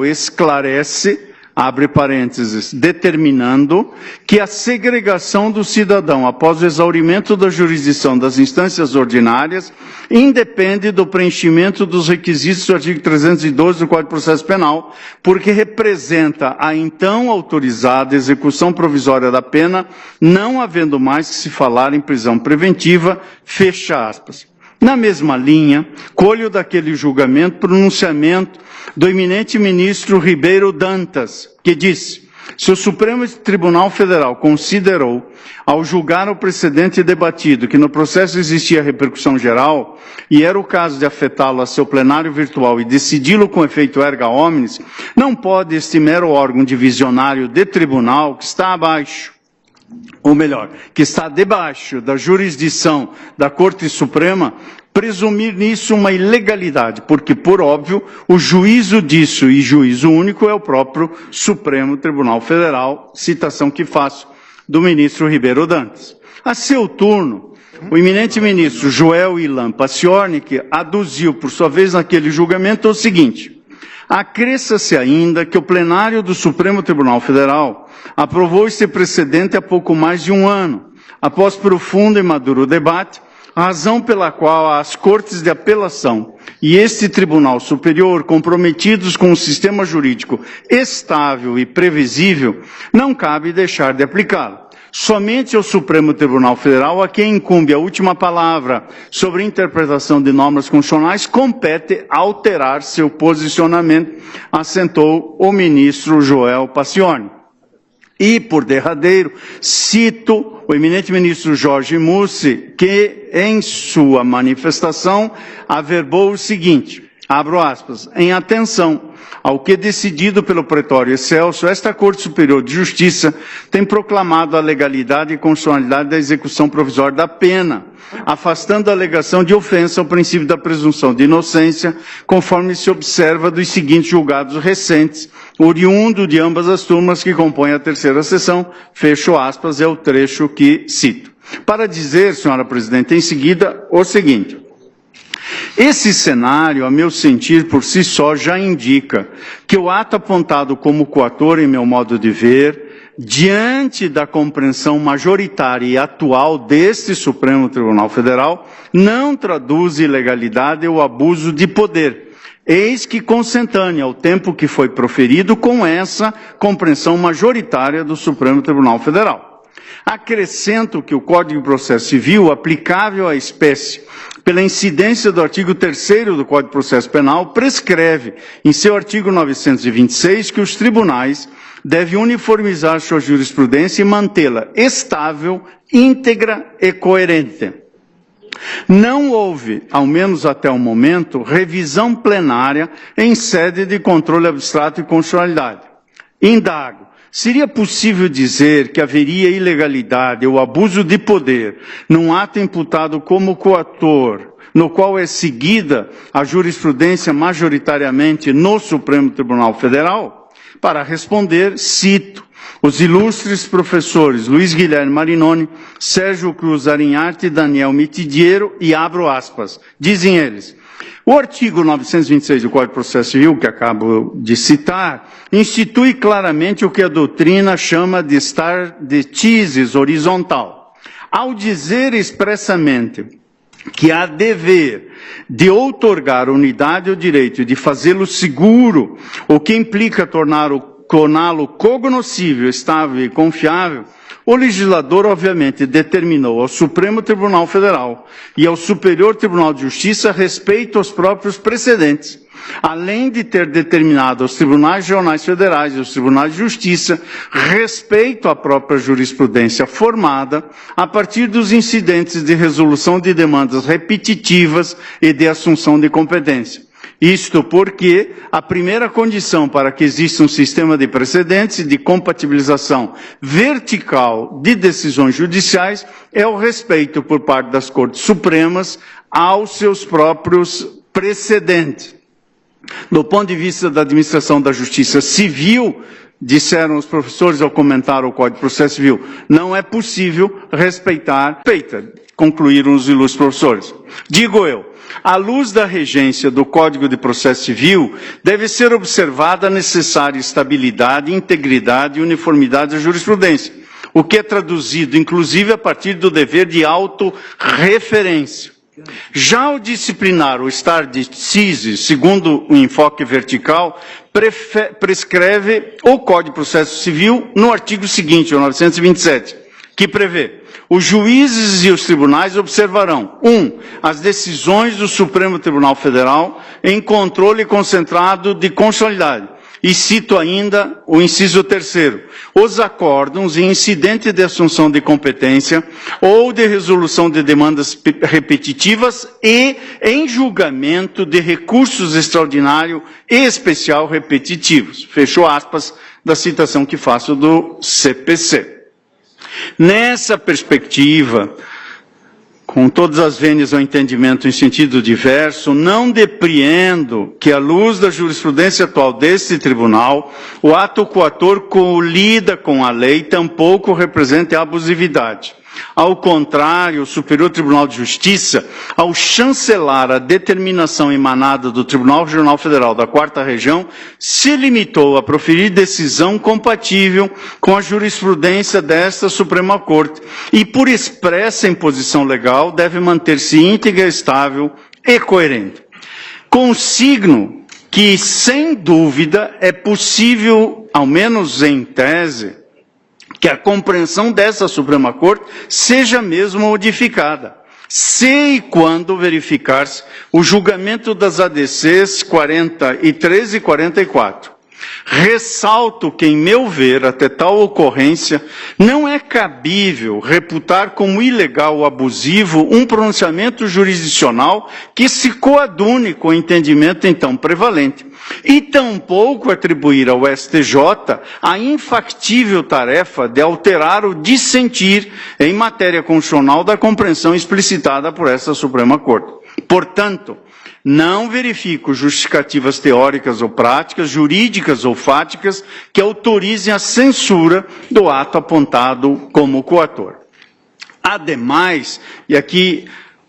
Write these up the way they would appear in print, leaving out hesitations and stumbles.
esclarece, abre parênteses, determinando que a segregação do cidadão após o exaurimento da jurisdição das instâncias ordinárias independe do preenchimento dos requisitos do artigo 312 do Código de Processo Penal, porque representa a então autorizada execução provisória da pena, não havendo mais que se falar em prisão preventiva, fecha aspas. Na mesma linha, colho daquele julgamento pronunciamento do eminente ministro Ribeiro Dantas, que disse: se o Supremo Tribunal Federal considerou, ao julgar o precedente debatido, que no processo existia repercussão geral, e era o caso de afetá-lo a seu plenário virtual e decidi-lo com efeito erga omnes, não pode este mero órgão divisionário de tribunal, que está abaixo, ou melhor, que está debaixo da jurisdição da Corte Suprema, presumir nisso uma ilegalidade, porque, por óbvio, o juízo disso, e juízo único, é o próprio Supremo Tribunal Federal, citação que faço do ministro Ribeiro Dantas. A seu turno, o eminente ministro Joel Ilan Paciornik aduziu, por sua vez, naquele julgamento, o seguinte: acresça-se ainda que o plenário do Supremo Tribunal Federal aprovou este precedente há pouco mais de um ano, após profundo e maduro debate, razão pela qual as Cortes de Apelação e este Tribunal Superior, comprometidos com um sistema jurídico estável e previsível, não cabe deixar de aplicá-lo. Somente ao Supremo Tribunal Federal, a quem incumbe a última palavra sobre a interpretação de normas constitucionais, compete alterar seu posicionamento, assentou o ministro Joel Paciornik. E, por derradeiro, cito o eminente ministro Jorge Mussi, que, em sua manifestação, averbou o seguinte, abro aspas, em atenção ao que decidido pelo Pretório Excelso, esta Corte Superior de Justiça tem proclamado a legalidade e constitucionalidade da execução provisória da pena, afastando a alegação de ofensa ao princípio da presunção de inocência, conforme se observa dos seguintes julgados recentes, oriundo de ambas as turmas que compõem a terceira sessão, fecho aspas, é o trecho que cito. Para dizer, senhora presidente, em seguida, o seguinte: esse cenário, a meu sentir, por si só, já indica que o ato apontado como coator, em meu modo de ver, diante da compreensão majoritária e atual deste Supremo Tribunal Federal, não traduz ilegalidade ou abuso de poder, eis que consentânea ao tempo que foi proferido com essa compreensão majoritária do Supremo Tribunal Federal. Acrescento que o Código de Processo Civil, aplicável à espécie, pela incidência do artigo 3º do Código de Processo Penal, prescreve, em seu artigo 926, que os tribunais devem uniformizar sua jurisprudência e mantê-la estável, íntegra e coerente. Não houve, ao menos até o momento, revisão plenária em sede de controle abstrato e constitucionalidade. Indago: seria possível dizer que haveria ilegalidade ou abuso de poder num ato imputado como coator, no qual é seguida a jurisprudência majoritariamente no Supremo Tribunal Federal? Para responder, cito os ilustres professores Luiz Guilherme Marinoni, Sérgio Cruz Arinharte e Daniel Mitidiero, e abro aspas. Dizem eles: o artigo 926 do Código de Processo Civil, que acabo de citar, institui claramente o que a doutrina chama de stare decisis horizontal. Ao dizer expressamente que há dever de outorgar unidade ao direito de fazê-lo seguro, o que implica torná-lo cognoscível, estável e confiável, o legislador, obviamente, determinou ao Supremo Tribunal Federal e ao Superior Tribunal de Justiça respeito aos próprios precedentes, além de ter determinado aos Tribunais Regionais Federais e aos Tribunais de Justiça respeito à própria jurisprudência formada a partir dos incidentes de resolução de demandas repetitivas e de assunção de competência. Isto porque a primeira condição para que exista um sistema de precedentes e de compatibilização vertical de decisões judiciais é o respeito por parte das Cortes Supremas aos seus próprios precedentes. Do ponto de vista da administração da justiça civil, disseram os professores ao comentar o Código de Processo Civil, não é possível concluíram os ilustres professores. Digo eu, à luz da regência do Código de Processo Civil, deve ser observada a necessária estabilidade, integridade e uniformidade da jurisprudência, o que é traduzido, inclusive, a partir do dever de autorreferência. Já o disciplinar, o stare decisis, segundo o enfoque vertical, prescreve o Código de Processo Civil no artigo seguinte, o 927, que prevê: os juízes e os tribunais observarão, 1. As decisões do Supremo Tribunal Federal em controle concentrado de constitucionalidade. E cito ainda o inciso 3º, os acórdãos em incidente de assunção de competência ou de resolução de demandas repetitivas e em julgamento de recursos extraordinário e especial repetitivos. Fecho aspas da citação que faço do CPC. Nessa perspectiva, com todas as vênias ao entendimento em sentido diverso, não depreendo que, à luz da jurisprudência atual deste tribunal, o ato coator colida com a lei tampouco represente abusividade. Ao contrário, o Superior Tribunal de Justiça, ao chancelar a determinação emanada do Tribunal Regional Federal da 4ª Região, se limitou a proferir decisão compatível com a jurisprudência desta Suprema Corte e, por expressa imposição legal, deve manter-se íntegra, estável e coerente. Consigno que, sem dúvida, é possível, ao menos em tese, que a compreensão dessa Suprema Corte seja mesmo modificada, se e quando verificar-se o julgamento das ADCs 43 e 44. Ressalto que, em meu ver, até tal ocorrência, não é cabível reputar como ilegal ou abusivo um pronunciamento jurisdicional que se coadune com o entendimento então prevalente, e tampouco atribuir ao STJ a infactível tarefa de alterar o dissentir em matéria constitucional da compreensão explicitada por essa Suprema Corte. Portanto, não verifico justificativas teóricas ou práticas, jurídicas ou fáticas, que autorizem a censura do ato apontado como coator. Ademais, e aqui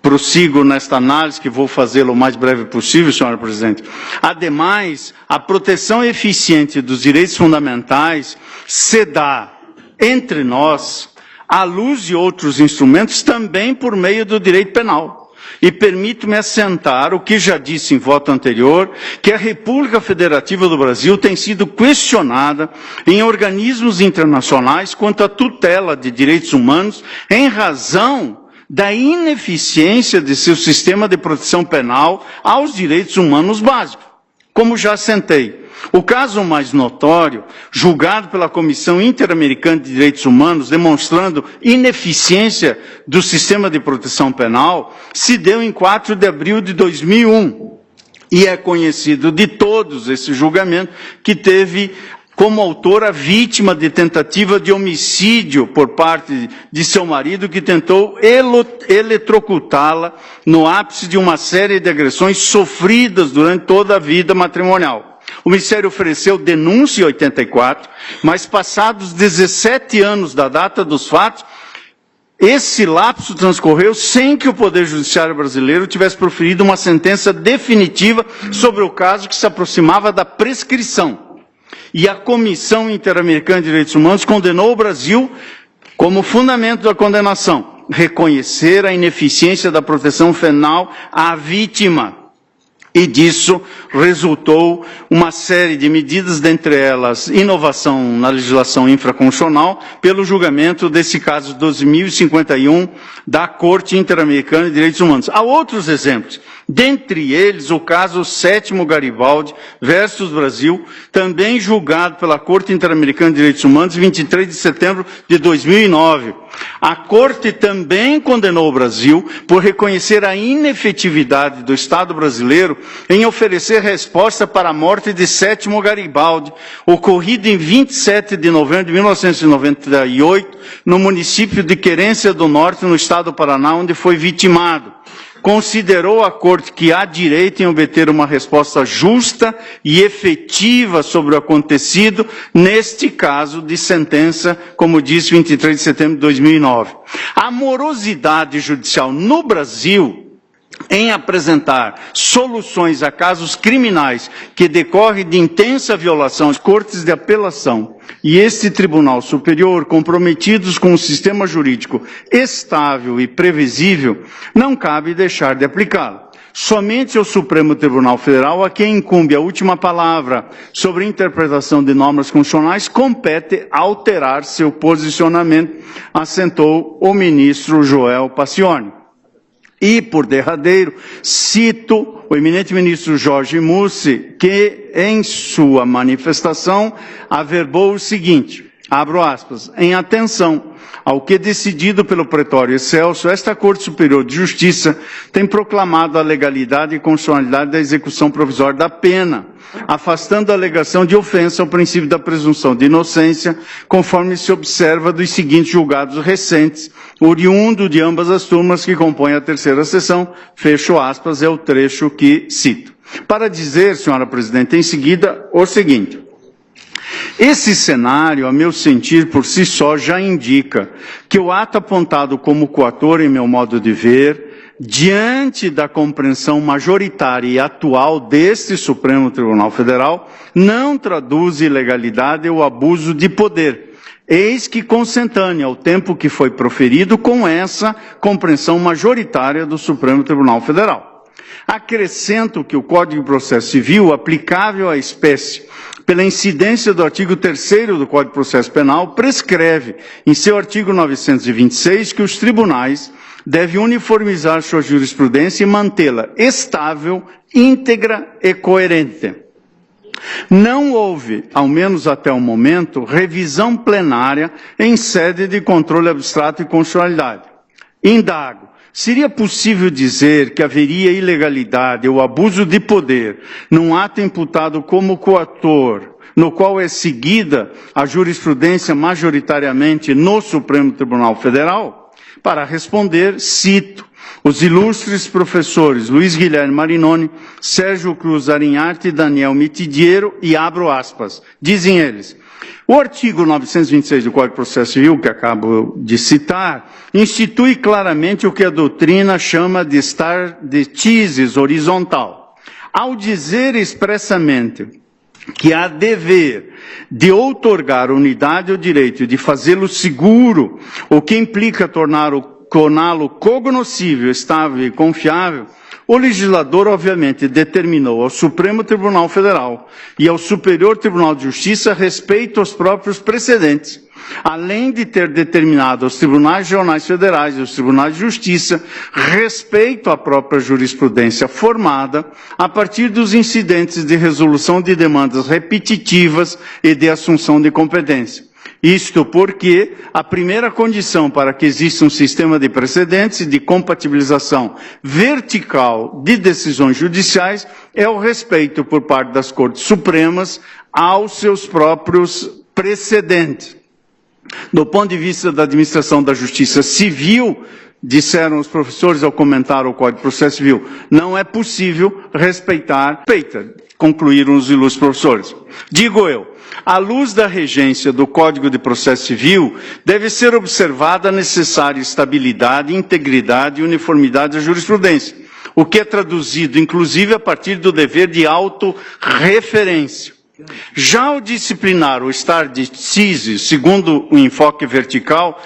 prossigo nesta análise, que vou fazê-lo o mais breve possível, senhora presidente. Ademais, a proteção eficiente dos direitos fundamentais se dá, entre nós, à luz de outros instrumentos, também por meio do direito penal. E permito-me assentar o que já disse em voto anterior, que a República Federativa do Brasil tem sido questionada em organismos internacionais quanto à tutela de direitos humanos em razão da ineficiência de seu sistema de proteção penal aos direitos humanos básicos. Como já assentei, o caso mais notório, julgado pela Comissão Interamericana de Direitos Humanos, demonstrando ineficiência do sistema de proteção penal, se deu em 4 de abril de 2001. E é conhecido de todos esse julgamento que teve como autora vítima de tentativa de homicídio por parte de seu marido, que tentou eletrocutá-la no ápice de uma série de agressões sofridas durante toda a vida matrimonial. O Ministério ofereceu denúncia em 84, mas passados 17 anos da data dos fatos, esse lapso transcorreu sem que o Poder Judiciário brasileiro tivesse proferido uma sentença definitiva sobre o caso, que se aproximava da prescrição. E a Comissão Interamericana de Direitos Humanos condenou o Brasil como fundamento da condenação, reconhecer a ineficiência da proteção penal à vítima. E disso resultou uma série de medidas, dentre elas inovação na legislação infraconstitucional, pelo julgamento desse caso 12.051 da Corte Interamericana de Direitos Humanos. Há outros exemplos, dentre eles o caso 7º Garibaldi versus Brasil, também julgado pela Corte Interamericana de Direitos Humanos, 23 de setembro de 2009. A Corte também condenou o Brasil por reconhecer a inefetividade do Estado brasileiro em oferecer resposta para a morte de 7º Garibaldi, ocorrida em 27 de novembro de 1998, no município de Querência do Norte, no estado do Paraná, onde foi vitimado. Considerou a Corte que há direito em obter uma resposta justa e efetiva sobre o acontecido, neste caso de sentença, como disse, 23 de setembro de 2009. A morosidade judicial no Brasil em apresentar soluções a casos criminais que decorrem de intensa violação às cortes de apelação e este Tribunal Superior, comprometidos com um sistema jurídico estável e previsível, não cabe deixar de aplicá-lo. Somente o Supremo Tribunal Federal, a quem incumbe a última palavra sobre a interpretação de normas constitucionais, compete alterar seu posicionamento, assentou o ministro Joel Pacioni. E, por derradeiro, cito o eminente ministro Jorge Mussi, que, em sua manifestação, averbou o seguinte, abro aspas, em atenção ao que decidido pelo Pretório Excelso, esta Corte Superior de Justiça tem proclamado a legalidade e constitucionalidade da execução provisória da pena, afastando a alegação de ofensa ao princípio da presunção de inocência, conforme se observa dos seguintes julgados recentes, oriundo de ambas as turmas que compõem a terceira sessão, fecho aspas, é o trecho que cito. Para dizer, senhora presidente, em seguida, o seguinte, esse cenário, a meu sentir, por si só, já indica que o ato apontado como coator, em meu modo de ver, diante da compreensão majoritária e atual deste Supremo Tribunal Federal, não traduz ilegalidade ou abuso de poder, eis que consentânea ao tempo que foi proferido com essa compreensão majoritária do Supremo Tribunal Federal. Acrescento que o Código de Processo Civil, aplicável à espécie, pela incidência do artigo 3º do Código de Processo Penal, prescreve, em seu artigo 926, que os tribunais devem uniformizar sua jurisprudência e mantê-la estável, íntegra e coerente. Não houve, ao menos até o momento, revisão plenária em sede de controle abstrato e constitucionalidade. Indago. Seria possível dizer que haveria ilegalidade ou abuso de poder num ato imputado como coator, no qual é seguida a jurisprudência majoritariamente no Supremo Tribunal Federal? Para responder, cito os ilustres professores Luiz Guilherme Marinoni, Sérgio Cruz Arinharte e Daniel Mitidiero, e abro aspas. Dizem eles, o artigo 926 do Código de Processo Civil, que acabo de citar, institui claramente o que a doutrina chama de estar de tises horizontal. Ao dizer expressamente que há dever de outorgar unidade ao direito de fazê-lo seguro, o que implica torná-lo cognoscível, estável e confiável, o legislador, obviamente, determinou ao Supremo Tribunal Federal e ao Superior Tribunal de Justiça respeito aos próprios precedentes, além de ter determinado aos Tribunais Regionais Federais e aos Tribunais de Justiça respeito à própria jurisprudência formada a partir dos incidentes de resolução de demandas repetitivas e de assunção de competência. Isto porque a primeira condição para que exista um sistema de precedentes e de compatibilização vertical de decisões judiciais é o respeito por parte das Cortes Supremas aos seus próprios precedentes. Do ponto de vista da administração da justiça civil, disseram os professores ao comentar o Código de Processo Civil, não é possível respeitar, concluíram os ilustres professores. Digo eu, à luz da regência do Código de Processo Civil, deve ser observada a necessária estabilidade, integridade e uniformidade da jurisprudência, o que é traduzido, inclusive, a partir do dever de autorreferência. Já o disciplinar, o estar de CISI, segundo o enfoque vertical,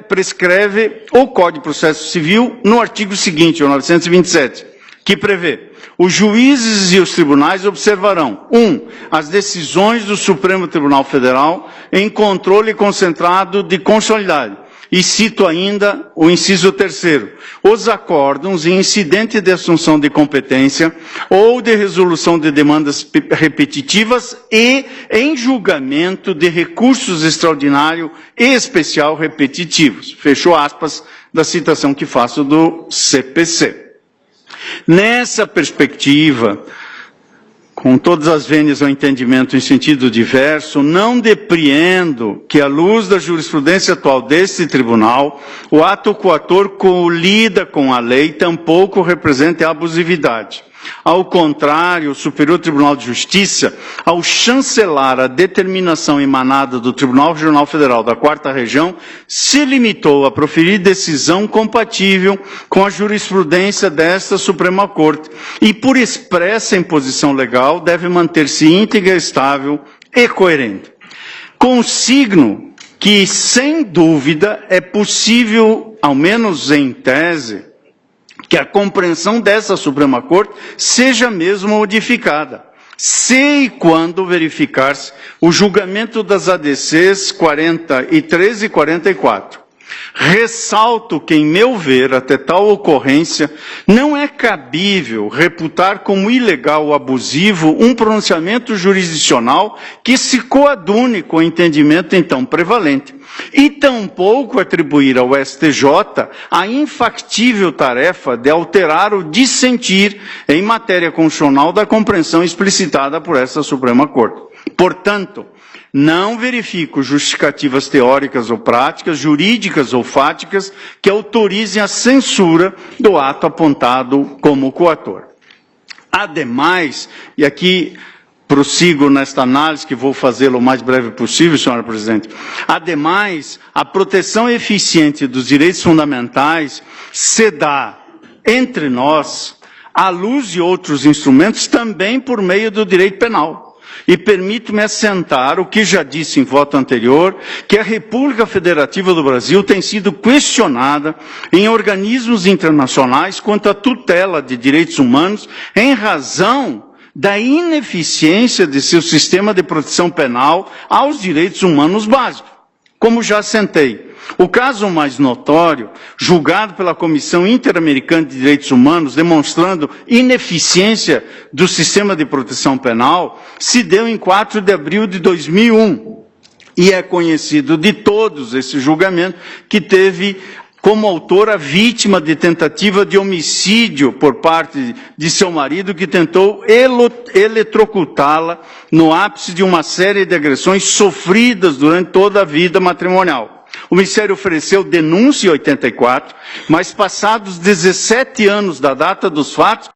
prescreve o Código de Processo Civil no artigo seguinte, o 927, que prevê: os juízes e os tribunais observarão, 1. As decisões do Supremo Tribunal Federal em controle concentrado de constitucionalidade. E cito ainda o inciso 3º, os acórdãos em incidente de assunção de competência ou de resolução de demandas repetitivas e em julgamento de recursos extraordinário e especial repetitivos. Fecho aspas da citação que faço do CPC. Nessa perspectiva, com todas as vênias ao entendimento em sentido diverso, não depreendo que, à luz da jurisprudência atual deste tribunal, o ato coator colida com a lei, tampouco represente abusividade. Ao contrário, o Superior Tribunal de Justiça, ao chancelar a determinação emanada do Tribunal Regional Federal da 4ª Região, se limitou a proferir decisão compatível com a jurisprudência desta Suprema Corte e, por expressa imposição legal, deve manter-se íntegra, estável e coerente. Consigno que, sem dúvida, é possível, ao menos em tese, que a compreensão dessa Suprema Corte seja mesmo modificada, se e quando verificar-se o julgamento das ADCs 43 e 44. Ressalto que, em meu ver, até tal ocorrência, não é cabível reputar como ilegal ou abusivo um pronunciamento jurisdicional que se coadune com o entendimento então prevalente, e tampouco atribuir ao STJ a infactível tarefa de alterar o dissentir em matéria constitucional da compreensão explicitada por essa Suprema Corte. Portanto, não verifico justificativas teóricas ou práticas, jurídicas ou fáticas, que autorizem a censura do ato apontado como coator. Ademais, e aqui prossigo nesta análise, que vou fazê-lo o mais breve possível, senhora presidente. Ademais, a proteção eficiente dos direitos fundamentais se dá, entre nós, à luz de outros instrumentos, também por meio do direito penal. E permito-me assentar o que já disse em voto anterior, que a República Federativa do Brasil tem sido questionada em organismos internacionais quanto à tutela de direitos humanos em razão da ineficiência de seu sistema de proteção penal aos direitos humanos básicos. Como já assentei, o caso mais notório, julgado pela Comissão Interamericana de Direitos Humanos, demonstrando ineficiência do sistema de proteção penal, se deu em 4 de abril de 2001. E é conhecido de todos esse julgamento que teve como autora vítima de tentativa de homicídio por parte de seu marido, que tentou eletrocutá-la no ápice de uma série de agressões sofridas durante toda a vida matrimonial. O Ministério ofereceu denúncia em 84, mas passados 17 anos da data dos fatos,